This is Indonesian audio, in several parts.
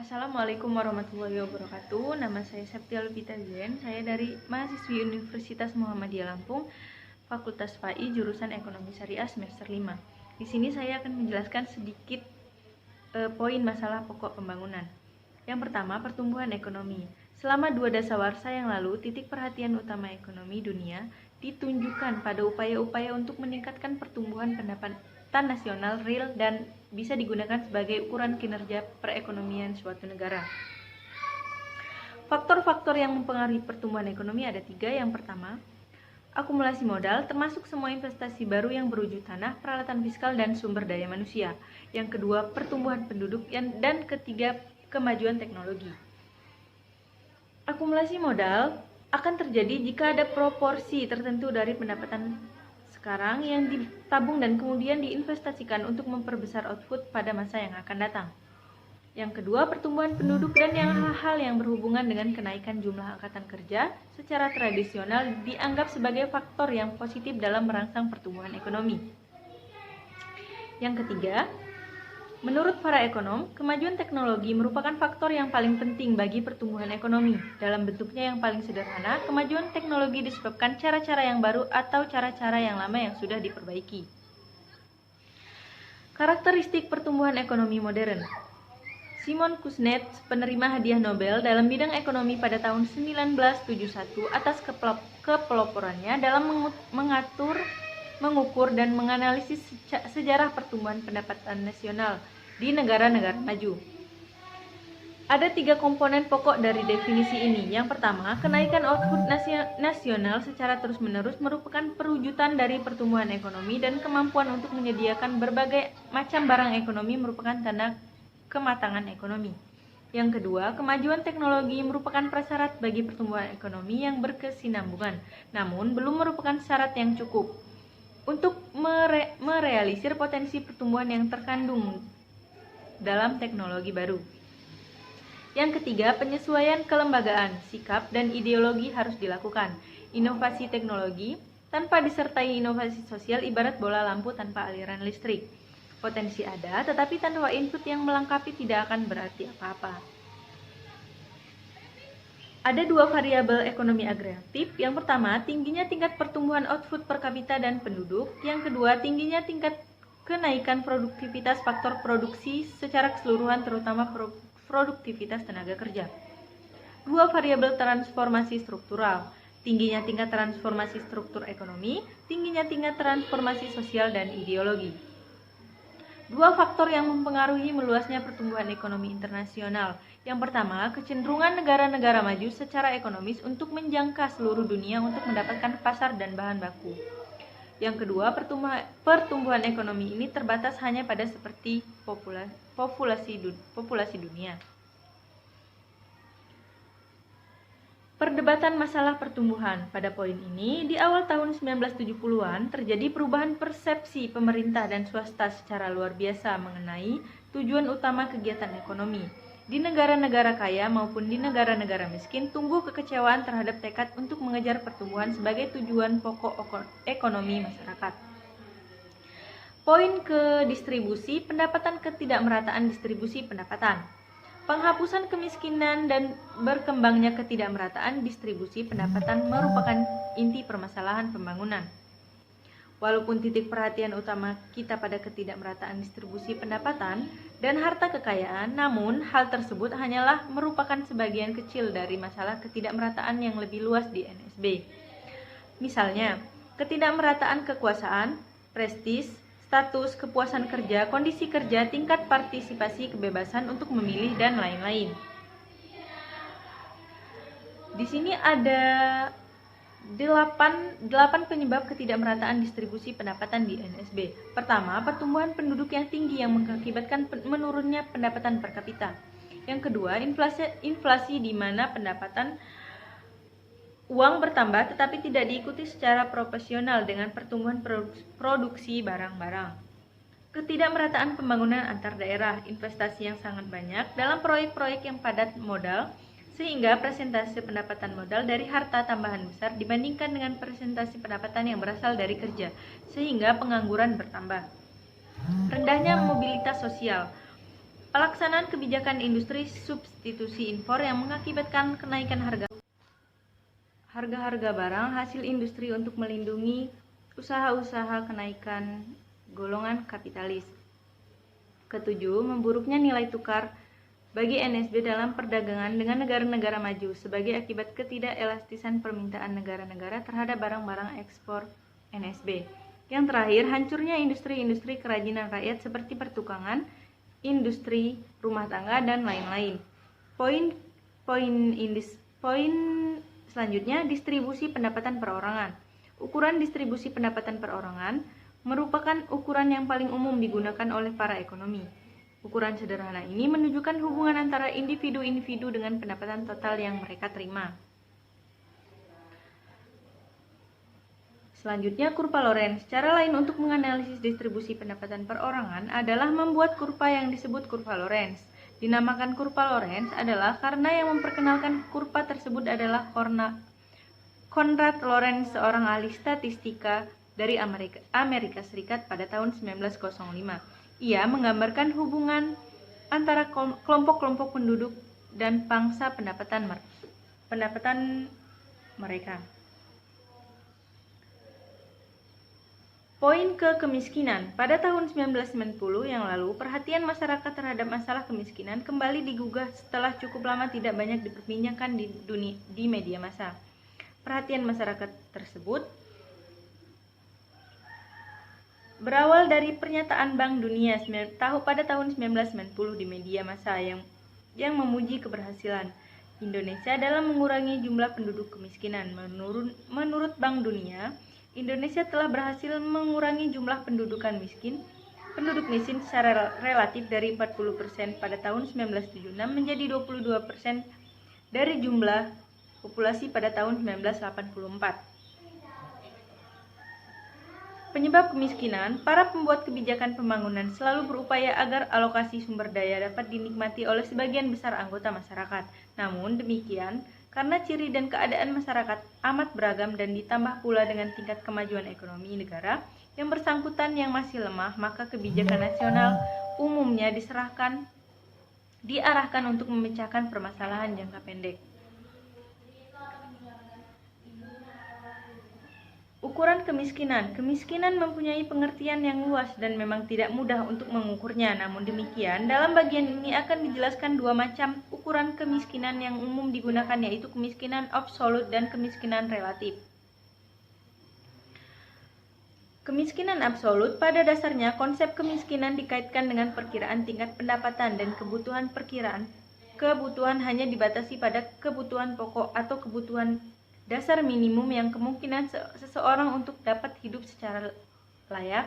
Assalamualaikum warahmatullahi wabarakatuh. Nama saya Septia Lupita Zen. Saya dari mahasiswi Universitas Muhammadiyah Lampung, Fakultas FAI, jurusan Ekonomi Syariah semester 5. Di sini saya akan menjelaskan sedikit poin masalah pokok pembangunan. Yang pertama, pertumbuhan ekonomi. Selama 2 dasawarsa yang lalu, titik perhatian utama ekonomi dunia ditunjukkan pada upaya-upaya untuk meningkatkan pertumbuhan pendapatan nasional real dan bisa digunakan sebagai ukuran kinerja perekonomian suatu negara. Faktor-faktor yang mempengaruhi pertumbuhan ekonomi ada 3. Yang pertama, akumulasi modal termasuk semua investasi baru yang berwujud tanah, peralatan fiskal, dan sumber daya manusia. Yang kedua, pertumbuhan penduduk, dan ketiga, kemajuan teknologi. Akumulasi modal akan terjadi jika ada proporsi tertentu dari pendapatan sekarang yang ditabung dan kemudian diinvestasikan untuk memperbesar output pada masa yang akan datang. Yang kedua, pertumbuhan penduduk dan hal-hal yang berhubungan dengan kenaikan jumlah angkatan kerja secara tradisional dianggap sebagai faktor yang positif dalam merangsang pertumbuhan ekonomi. Yang ketiga, menurut para ekonom, kemajuan teknologi merupakan faktor yang paling penting bagi pertumbuhan ekonomi. Dalam bentuknya yang paling sederhana, kemajuan teknologi disebabkan cara-cara yang baru atau cara-cara yang lama yang sudah diperbaiki. Karakteristik pertumbuhan ekonomi modern. Simon Kuznets, penerima hadiah Nobel dalam bidang ekonomi pada tahun 1971 atas kepeloporannya dalam mengukur dan menganalisis sejarah pertumbuhan pendapatan nasional di negara-negara maju. Ada 3 komponen pokok dari definisi ini. Yang pertama, kenaikan output nasional secara terus-menerus merupakan perwujudan dari pertumbuhan ekonomi dan kemampuan untuk menyediakan berbagai macam barang ekonomi merupakan tanda kematangan ekonomi. Yang kedua, kemajuan teknologi merupakan prasyarat bagi pertumbuhan ekonomi yang berkesinambungan, namun belum merupakan syarat yang cukup untuk merealisir potensi pertumbuhan yang terkandung dalam teknologi baru. Yang ketiga, penyesuaian kelembagaan, sikap, dan ideologi harus dilakukan. Inovasi teknologi tanpa disertai inovasi sosial ibarat bola lampu tanpa aliran listrik. Potensi ada, tetapi tanpa input yang melengkapi tidak akan berarti apa-apa. Ada 2 variabel ekonomi agregatif. Yang pertama, tingginya tingkat pertumbuhan output per kapita dan penduduk. Yang kedua, tingginya tingkat kenaikan produktivitas faktor produksi secara keseluruhan, terutama produktivitas tenaga kerja. 2 variabel transformasi struktural. Tingginya tingkat transformasi struktur ekonomi, tingginya tingkat transformasi sosial dan ideologi. 2 faktor yang mempengaruhi meluasnya pertumbuhan ekonomi internasional. Yang pertama, kecenderungan negara-negara maju secara ekonomis untuk menjangka seluruh dunia untuk mendapatkan pasar dan bahan baku. Yang kedua, pertumbuhan ekonomi ini terbatas hanya pada seperti populasi dunia. Perdebatan masalah pertumbuhan. Pada poin ini, di awal tahun 1970-an terjadi perubahan persepsi pemerintah dan swasta secara luar biasa mengenai tujuan utama kegiatan ekonomi. Di negara-negara kaya maupun di negara-negara miskin, tumbuh kekecewaan terhadap tekad untuk mengejar pertumbuhan sebagai tujuan pokok ekonomi masyarakat. Poin ke distribusi pendapatan, ketidakmerataan distribusi pendapatan. Penghapusan kemiskinan dan berkembangnya ketidakmerataan distribusi pendapatan merupakan inti permasalahan pembangunan. Walaupun titik perhatian utama kita pada ketidakmerataan distribusi pendapatan dan harta kekayaan, namun hal tersebut hanyalah merupakan sebagian kecil dari masalah ketidakmerataan yang lebih luas di NSB. Misalnya, ketidakmerataan kekuasaan, prestis, status, kepuasan kerja, kondisi kerja, tingkat partisipasi, kebebasan untuk memilih, dan lain-lain. Di sini ada 8 penyebab ketidakmerataan distribusi pendapatan di NSB. Pertama, pertumbuhan penduduk yang tinggi yang mengakibatkan menurunnya pendapatan per kapita. Yang kedua, inflasi di mana pendapatan uang bertambah tetapi tidak diikuti secara proporsional dengan pertumbuhan produksi barang-barang. Ketidakmerataan pembangunan antar daerah, investasi yang sangat banyak dalam proyek-proyek yang padat modal, sehingga presentasi pendapatan modal dari harta tambahan besar dibandingkan dengan presentasi pendapatan yang berasal dari kerja, sehingga pengangguran bertambah. Rendahnya mobilitas sosial. pelaksanaan kebijakan industri substitusi impor yang mengakibatkan kenaikan harga barang hasil industri untuk melindungi usaha-usaha kenaikan golongan kapitalis. Ketujuh, memburuknya nilai tukar bagi NSB dalam perdagangan dengan negara-negara maju sebagai akibat ketidakelastisan permintaan negara-negara terhadap barang-barang ekspor NSB. Yang terakhir, hancurnya industri-industri kerajinan rakyat seperti pertukangan, industri rumah tangga, dan lain-lain. Poin selanjutnya, distribusi pendapatan perorangan. Ukuran distribusi pendapatan perorangan merupakan ukuran yang paling umum digunakan oleh para ekonomi. Ukuran sederhana ini menunjukkan hubungan antara individu-individu dengan pendapatan total yang mereka terima. Selanjutnya, kurva Lorenz. Cara lain untuk menganalisis distribusi pendapatan perorangan adalah membuat kurva yang disebut kurva Lorenz. Dinamakan kurva Lorenz adalah karena yang memperkenalkan kurva tersebut adalah Konrad Lorenz, seorang ahli statistika dari Amerika Serikat pada tahun 1905. Ia menggambarkan hubungan antara kelompok-kelompok penduduk dan pangsa pendapatan mereka. Poin ke kemiskinan. Pada tahun 1990 yang lalu, perhatian masyarakat terhadap masalah kemiskinan kembali digugah setelah cukup lama tidak banyak diperbincangkan di media massa. Perhatian masyarakat tersebut berawal dari pernyataan Bank Dunia pada tahun 1990 di media massa yang memuji keberhasilan Indonesia dalam mengurangi jumlah penduduk kemiskinan. Menurut Bank Dunia, Indonesia telah berhasil mengurangi jumlah penduduk miskin secara relatif dari 40% pada tahun 1976 menjadi 22% dari jumlah populasi pada tahun 1984. Penyebab kemiskinan, para pembuat kebijakan pembangunan selalu berupaya agar alokasi sumber daya dapat dinikmati oleh sebagian besar anggota masyarakat. Namun demikian, karena ciri dan keadaan masyarakat amat beragam dan ditambah pula dengan tingkat kemajuan ekonomi negara yang bersangkutan yang masih lemah, maka kebijakan nasional umumnya diarahkan untuk memecahkan permasalahan jangka pendek. Ukuran kemiskinan. Kemiskinan mempunyai pengertian yang luas dan memang tidak mudah untuk mengukurnya. Namun demikian, dalam bagian ini akan dijelaskan dua macam ukuran kemiskinan yang umum digunakan, yaitu kemiskinan absolut dan kemiskinan relatif. Kemiskinan absolut, pada dasarnya konsep kemiskinan dikaitkan dengan perkiraan tingkat pendapatan dan kebutuhan hanya dibatasi pada kebutuhan pokok atau kebutuhan dasar minimum yang kemungkinan seseorang untuk dapat hidup secara layak.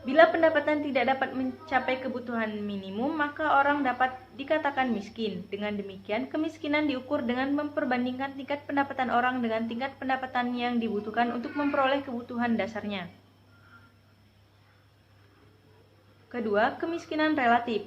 Bila pendapatan tidak dapat mencapai kebutuhan minimum, maka orang dapat dikatakan miskin. Dengan demikian, kemiskinan diukur dengan memperbandingkan tingkat pendapatan orang dengan tingkat pendapatan yang dibutuhkan untuk memperoleh kebutuhan dasarnya. Kedua, kemiskinan relatif.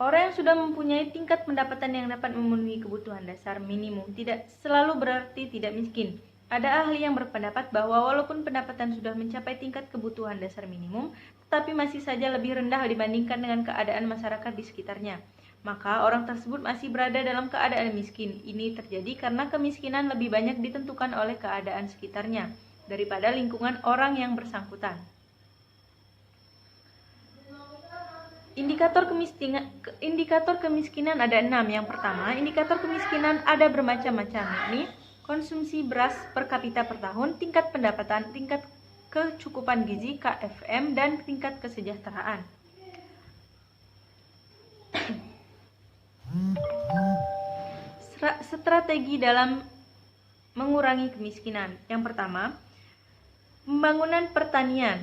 Orang yang sudah mempunyai tingkat pendapatan yang dapat memenuhi kebutuhan dasar minimum tidak selalu berarti tidak miskin. Ada ahli yang berpendapat bahwa walaupun pendapatan sudah mencapai tingkat kebutuhan dasar minimum, tetapi masih saja lebih rendah dibandingkan dengan keadaan masyarakat di sekitarnya, maka orang tersebut masih berada dalam keadaan miskin. Ini terjadi karena kemiskinan lebih banyak ditentukan oleh keadaan sekitarnya daripada lingkungan orang yang bersangkutan. Indikator kemiskinan ada 6. Yang pertama, indikator kemiskinan ada bermacam-macam, yakni konsumsi beras per kapita per tahun, tingkat pendapatan, tingkat kecukupan gizi (KFM), dan tingkat kesejahteraan. Strategi dalam mengurangi kemiskinan. Yang pertama, pembangunan pertanian.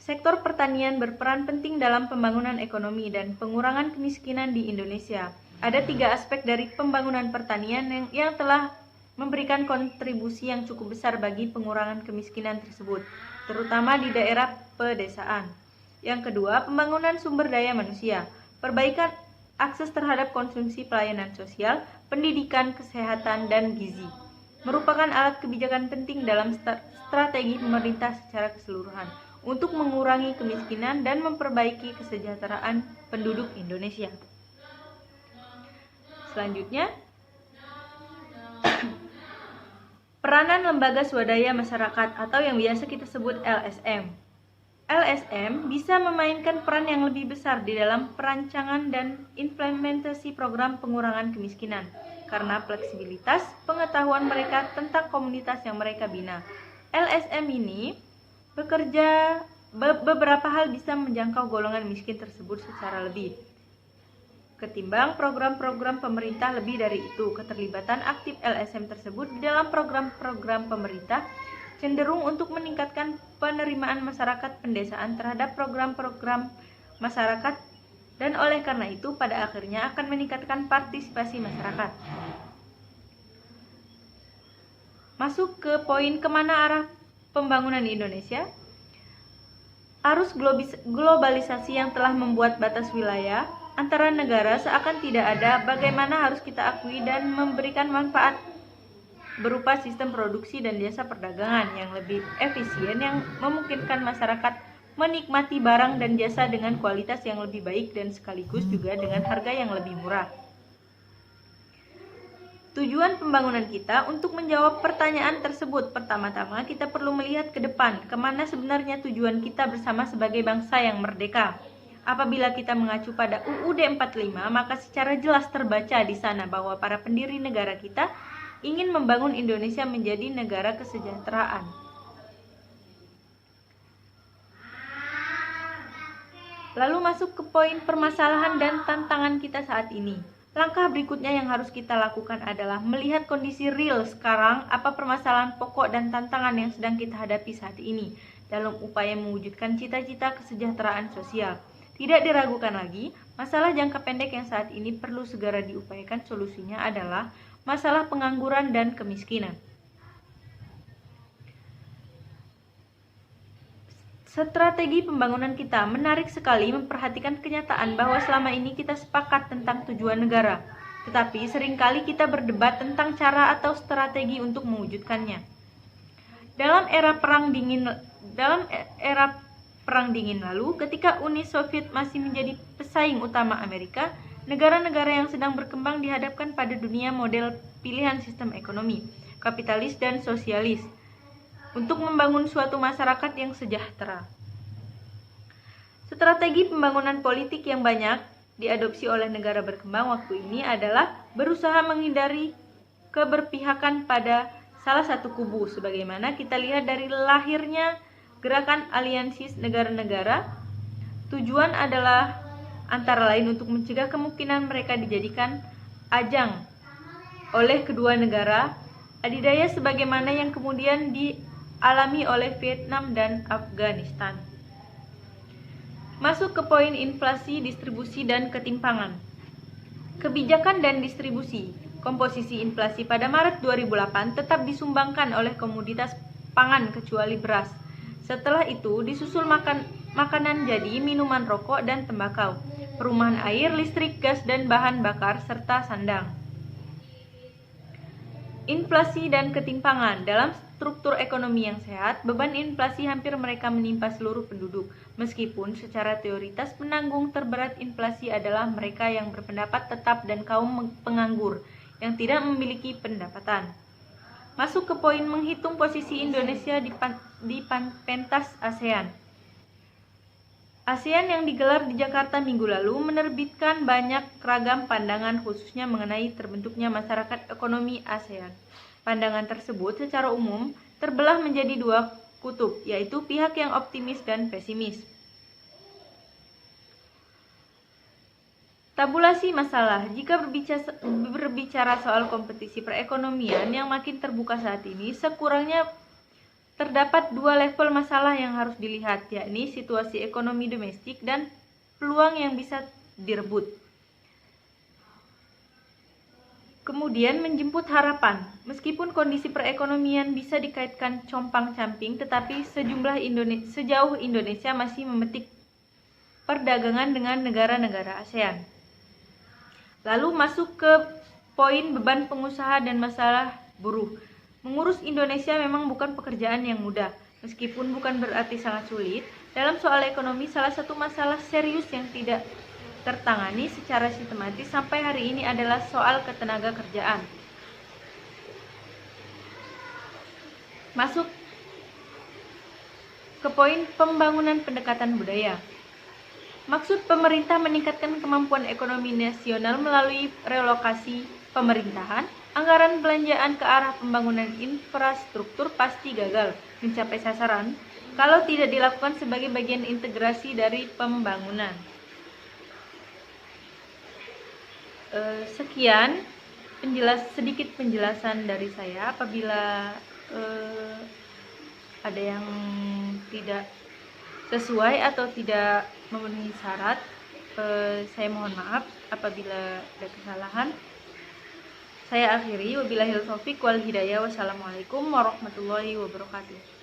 Sektor pertanian berperan penting dalam pembangunan ekonomi dan pengurangan kemiskinan di Indonesia. Ada 3 aspek dari pembangunan pertanian yang telah memberikan kontribusi yang cukup besar bagi pengurangan kemiskinan tersebut, terutama di daerah pedesaan. Yang kedua, pembangunan sumber daya manusia. Perbaikan akses terhadap konsumsi pelayanan sosial, pendidikan, kesehatan, dan gizi merupakan alat kebijakan penting dalam strategi pemerintah secara keseluruhan. untuk mengurangi kemiskinan dan memperbaiki kesejahteraan penduduk Indonesia. Selanjutnya, peranan lembaga swadaya masyarakat atau yang biasa kita sebut LSM. LSM bisa memainkan peran yang lebih besar di dalam perancangan dan implementasi program pengurangan kemiskinan karena fleksibilitas pengetahuan mereka tentang komunitas yang mereka bina. LSM ini beberapa hal bisa menjangkau golongan miskin tersebut secara lebih ketimbang program-program pemerintah. Lebih dari itu, keterlibatan aktif LSM tersebut di dalam program-program pemerintah cenderung untuk meningkatkan penerimaan masyarakat pedesaan terhadap program-program masyarakat dan oleh karena itu pada akhirnya akan meningkatkan partisipasi masyarakat. Masuk ke poin kemana arah pembangunan Indonesia. Arus globalisasi yang telah membuat batas wilayah antara negara seakan tidak ada, bagaimana harus kita akui dan memberikan manfaat berupa sistem produksi dan jasa perdagangan yang lebih efisien yang memungkinkan masyarakat menikmati barang dan jasa dengan kualitas yang lebih baik dan sekaligus juga dengan harga yang lebih murah. Tujuan pembangunan kita untuk menjawab pertanyaan tersebut, pertama-tama kita perlu melihat ke depan, kemana sebenarnya tujuan kita bersama sebagai bangsa yang merdeka. Apabila kita mengacu pada UUD 45, maka secara jelas terbaca di sana bahwa para pendiri negara kita ingin membangun Indonesia menjadi negara kesejahteraan. Lalu masuk ke poin permasalahan dan tantangan kita saat ini. Langkah berikutnya yang harus kita lakukan adalah melihat kondisi real sekarang, apa permasalahan pokok dan tantangan yang sedang kita hadapi saat ini dalam upaya mewujudkan cita-cita kesejahteraan sosial. Tidak diragukan lagi, masalah jangka pendek yang saat ini perlu segera diupayakan solusinya adalah masalah pengangguran dan kemiskinan. Strategi pembangunan kita menarik sekali memperhatikan kenyataan bahwa selama ini kita sepakat tentang tujuan negara, tetapi seringkali kita berdebat tentang cara atau strategi untuk mewujudkannya. Dalam era Perang Dingin lalu, ketika Uni Soviet masih menjadi pesaing utama Amerika, negara-negara yang sedang berkembang dihadapkan pada dunia model pilihan sistem ekonomi, kapitalis dan sosialis, untuk membangun suatu masyarakat yang sejahtera. Strategi pembangunan politik yang banyak diadopsi oleh negara berkembang waktu ini adalah berusaha menghindari keberpihakan pada salah satu kubu, sebagaimana kita lihat dari lahirnya gerakan aliansi negara-negara. Tujuan adalah antara lain untuk mencegah kemungkinan mereka dijadikan ajang oleh kedua negara adidaya sebagaimana yang kemudian dialami oleh Vietnam dan Afghanistan. Masuk ke poin inflasi, distribusi, dan ketimpangan. Kebijakan dan distribusi. Komposisi inflasi pada Maret 2008 tetap disumbangkan oleh komoditas pangan kecuali beras. Setelah itu disusul makanan jadi, minuman rokok dan tembakau, perumahan air, listrik, gas, dan bahan bakar, serta sandang. Inflasi dan ketimpangan. Dalam struktur ekonomi yang sehat, beban inflasi hampir mereka menimpa seluruh penduduk. Meskipun secara teoritas penanggung terberat inflasi adalah mereka yang berpendapat tetap dan kaum penganggur yang tidak memiliki pendapatan. Masuk ke poin menghitung posisi Indonesia di pentas ASEAN. ASEAN yang digelar di Jakarta minggu lalu menerbitkan banyak ragam pandangan khususnya mengenai terbentuknya masyarakat ekonomi ASEAN. Pandangan tersebut secara umum terbelah menjadi dua kutub, yaitu pihak yang optimis dan pesimis. Tabulasi masalah. Jika berbicara soal kompetisi perekonomian yang makin terbuka saat ini, sekurangnya terdapat dua level masalah yang harus dilihat, yakni situasi ekonomi domestik dan peluang yang bisa direbut. Kemudian menjemput harapan. Meskipun kondisi perekonomian bisa dikaitkan compang-camping, tetapi sejauh Indonesia masih memetik perdagangan dengan negara-negara ASEAN. Lalu masuk ke poin beban pengusaha dan masalah buruh. Mengurus Indonesia memang bukan pekerjaan yang mudah. Meskipun bukan berarti sangat sulit, dalam soal ekonomi salah satu masalah serius yang tidak tertangani secara sistematis sampai hari ini adalah soal ketenaga kerjaan. Masuk ke poin pembangunan pendekatan budaya. Maksud pemerintah meningkatkan kemampuan ekonomi nasional melalui relokasi pemerintahan. Anggaran belanjaan ke arah pembangunan infrastruktur pasti gagal mencapai sasaran kalau tidak dilakukan sebagai bagian integrasi dari pembangunan. Sekian sedikit penjelasan dari saya. Apabila ada yang tidak sesuai atau tidak memenuhi syarat, saya mohon maaf apabila ada kesalahan. Saya akhiri, wabillahil taufiq wal hidayah. Wassalamualaikum warahmatullahi wabarakatuh.